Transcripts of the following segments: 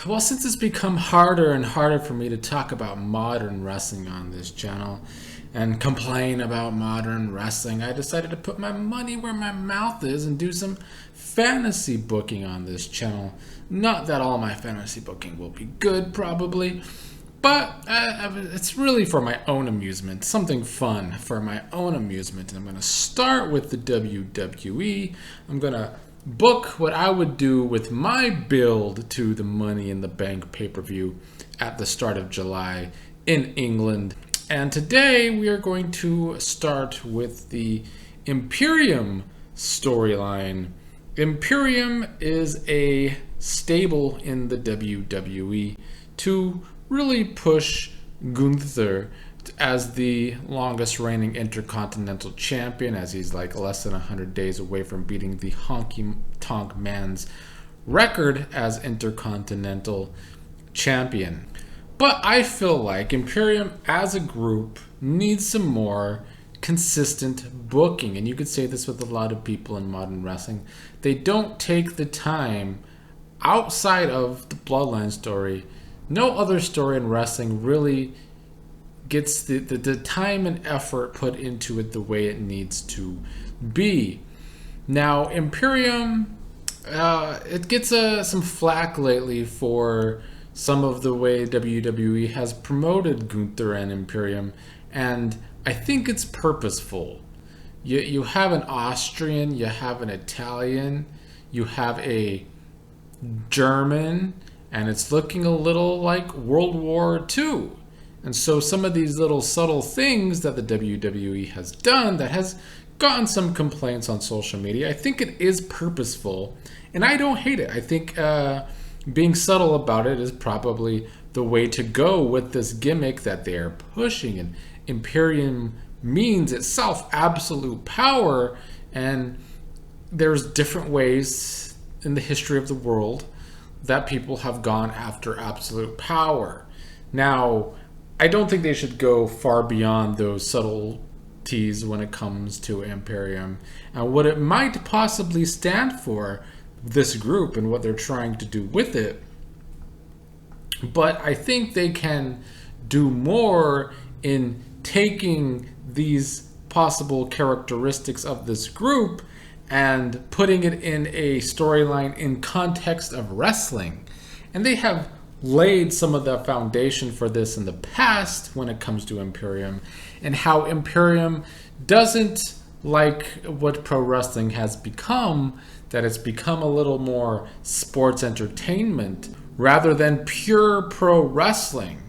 Well, since it's become harder and harder for me to talk about modern wrestling on this channel and complain about modern wrestling, I decided to put my money where my mouth is and do some fantasy booking on this channel. Not that all my fantasy booking will be good, probably, but it's really for my own amusement, something fun for my own amusement. And I'm going to start with the WWE. I'm going to book what I would do with my build to the Money in the Bank pay-per-view at the start of July in England. And today we are going to start with the Imperium storyline. Imperium is a stable in the WWE to really push Gunther as the longest reigning Intercontinental champion, as he's like less than 100 days away from beating the Honky Tonk Man's record as Intercontinental champion. But I feel like Imperium as a group needs some more consistent booking, and you could say this with a lot of people in modern wrestling. They don't take the time outside of the Bloodline story. No other story in wrestling really gets the time and effort put into it the way it needs to be. Now, Imperium, it gets some flack lately for some of the way WWE has promoted Gunther and Imperium, and I think it's purposeful. You have an Austrian, you have an Italian, you have a German, and it's looking a little like World War II. And so some of these little subtle things that the WWE has done that has gotten some complaints on social media, I think it is purposeful, and I don't hate it. I think being subtle about it is probably the way to go with this gimmick that they're pushing. And Imperium means itself absolute power, and there's different ways in the history of the world that people have gone after absolute power. Now, I don't think they should go far beyond those subtleties when it comes to Imperium and what it might possibly stand for, this group, and what they're trying to do with it. But I think they can do more in taking these possible characteristics of this group and putting it in a storyline in context of wrestling. And they have laid some of the foundation for this in the past when it comes to Imperium, and how Imperium doesn't like what pro wrestling has become, that it's become a little more sports entertainment rather than pure pro wrestling.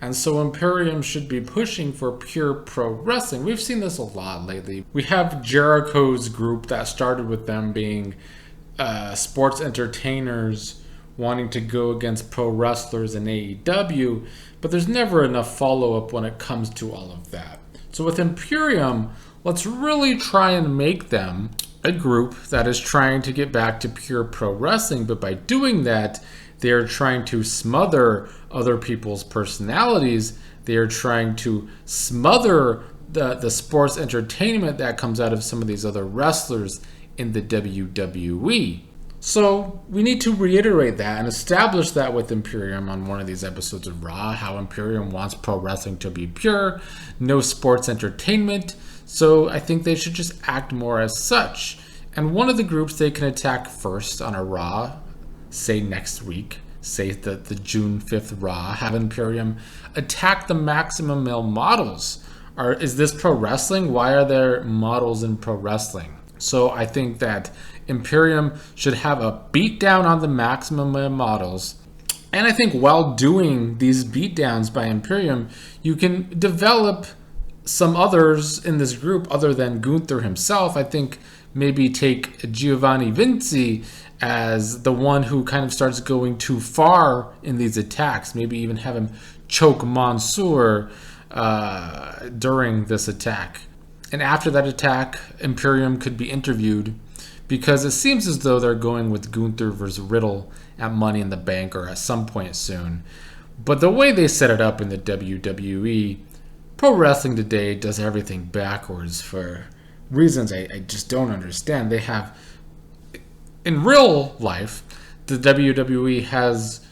And so Imperium should be pushing for pure pro wrestling. We've seen this a lot lately. We have Jericho's group that started with them being sports entertainers wanting to go against pro wrestlers in AEW, but there's never enough follow-up when it comes to all of that. So with Imperium, let's really try and make them a group that is trying to get back to pure pro wrestling, but by doing that, they are trying to smother other people's personalities. They are trying to smother the sports entertainment that comes out of some of these other wrestlers in the WWE. So we need to reiterate that and establish that with Imperium on one of these episodes of Raw, how Imperium wants pro wrestling to be pure, no sports entertainment. So I think they should just act more as such. And one of the groups they can attack first on a Raw, say next week, say the June 5th Raw, have Imperium attack the Maximum Male models. Is this pro wrestling? Why are there models in pro wrestling? So I think that Imperium should have a beatdown on the Maximum Male models. And I think while doing these beatdowns by Imperium, you can develop some others in this group other than Gunther himself. I think maybe take Giovanni Vinci as the one who kind of starts going too far in these attacks. Maybe even have him choke Mansoor during this attack. And after that attack, Imperium could be interviewed, because it seems as though they're going with Gunther versus Riddle at Money in the Bank or at some point soon. But the way they set it up in the WWE, pro wrestling today does everything backwards for reasons I just don't understand. They have, in real life, the WWE has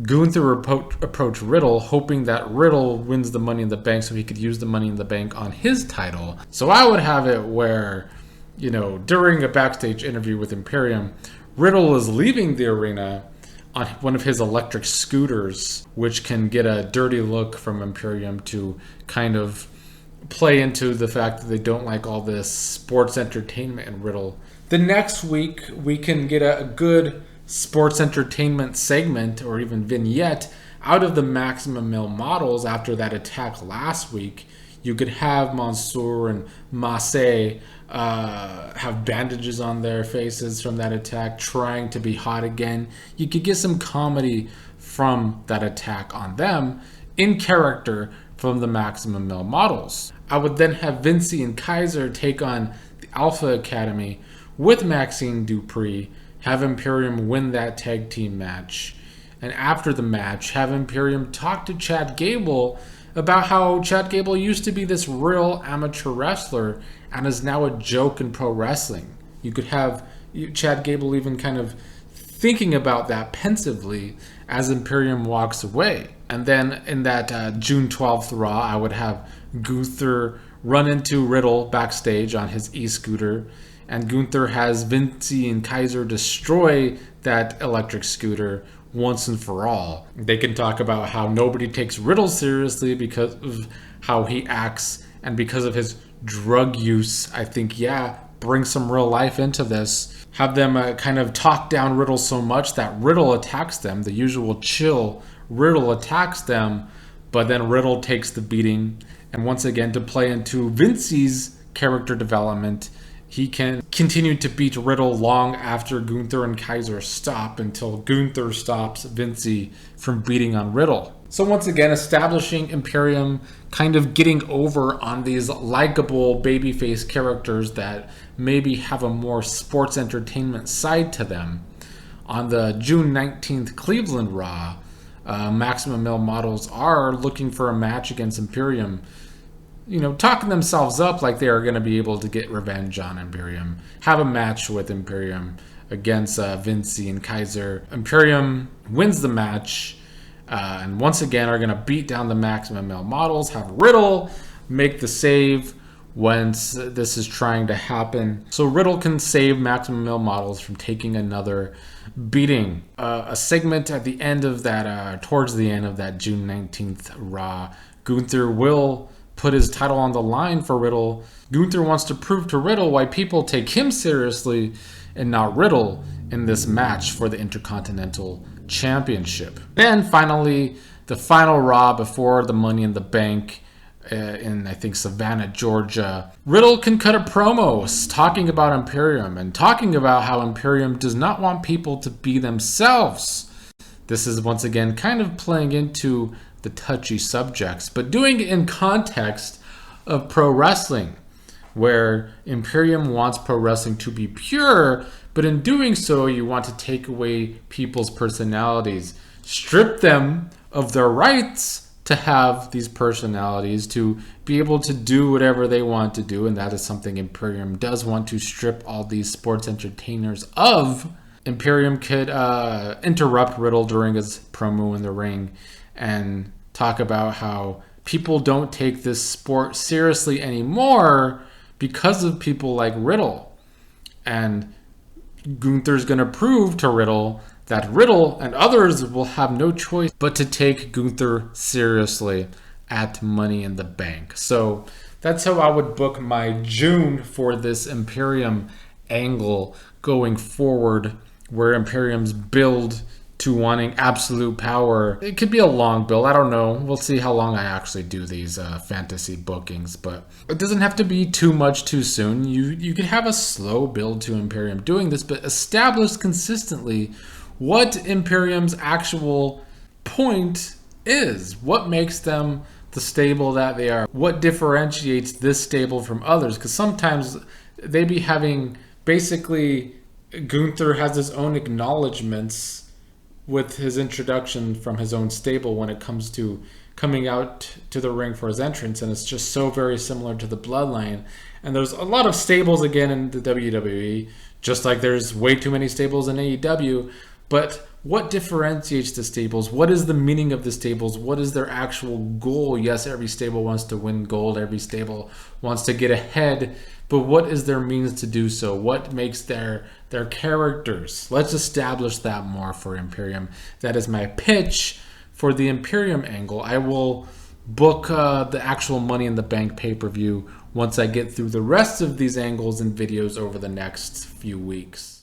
Gunther approached Riddle, hoping that Riddle wins the Money in the Bank so he could use the Money in the Bank on his title. So I would have it where, during a backstage interview with Imperium, Riddle is leaving the arena on one of his electric scooters, which can get a dirty look from Imperium to kind of play into the fact that they don't like all this sports entertainment in Riddle. The next week, we can get a good sports entertainment segment or even vignette out of the Maximum Male Models after that attack last week. You could have Mansoor and Massey have bandages on their faces from that attack, trying to be hot again. You could get some comedy from that attack on them in character from the Maximum Male Models. I would then have Vinci and Kaiser take on the Alpha Academy with Maxine Dupree, have Imperium win that tag team match, and after the match, have Imperium talk to Chad Gable about how Chad Gable used to be this real amateur wrestler and is now a joke in pro wrestling. You could have Chad Gable even kind of thinking about that pensively as Imperium walks away. And then in that June 12th Raw, I would have Gunther run into Riddle backstage on his e-scooter, and Gunther has Vinci and Kaiser destroy that electric scooter once and for all. They can talk about how nobody takes Riddle seriously because of how he acts and because of his drug use. I think, bring some real life into this. Have them kind of talk down Riddle so much that Riddle attacks them. The usual chill Riddle attacks them, but then Riddle takes the beating. And once again, to play into Vinci's character development, he can continue to beat Riddle long after Gunther and Kaiser stop until Gunther stops Vinci from beating on Riddle. So once again, establishing Imperium kind of getting over on these likable babyface characters that maybe have a more sports entertainment side to them. On the June 19th Cleveland Raw, Maximum Male Models are looking for a match against Imperium, talking themselves up like they are going to be able to get revenge on Imperium. Have a match with Imperium against Vinci and Kaiser. Imperium wins the match, and once again are going to beat down the Maximum Male Models. Have Riddle make the save once this is trying to happen, so Riddle can save Maximum Male Models from taking another beating. A segment at the end of that, towards the end of that June 19th Raw, Gunther will put his title on the line for Riddle. Gunther wants to prove to Riddle why people take him seriously and not Riddle in this match for the Intercontinental Championship. Then finally, the final Raw before the Money in the Bank in, I think, Savannah, Georgia. Riddle can cut a promo talking about Imperium and talking about how Imperium does not want people to be themselves. This is once again kind of playing into the touchy subjects, but doing it in context of pro wrestling, where Imperium wants pro wrestling to be pure, but in doing so, you want to take away people's personalities, strip them of their rights to have these personalities, to be able to do whatever they want to do, and that is something Imperium does want to strip all these sports entertainers of. Imperium could interrupt Riddle during his promo in the ring and talk about how people don't take this sport seriously anymore because of people like Riddle. And Gunther's going to prove to Riddle that Riddle and others will have no choice but to take Gunther seriously at Money in the Bank. So that's how I would book my June for this Imperium angle going forward, where Imperium's build to wanting absolute power. It could be a long build. I don't know. We'll see how long I actually do these fantasy bookings, but it doesn't have to be too much too soon. You can have a slow build to Imperium doing this, but establish consistently what Imperium's actual point is. What makes them the stable that they are? What differentiates this stable from others? Because sometimes they be having, basically, Gunther has his own acknowledgements with his introduction from his own stable when it comes to coming out to the ring for his entrance, and it's just so very similar to the Bloodline. And there's a lot of stables again in the WWE, just like there's way too many stables in AEW, But what differentiates the stables? What is the meaning of the stables? What is their actual goal? Yes, every stable wants to win gold. Every stable wants to get ahead. But what is their means to do so? What makes their characters? Let's establish that more for Imperium. That is my pitch for the Imperium angle. I will book the actual Money in the Bank pay-per-view once I get through the rest of these angles and videos over the next few weeks.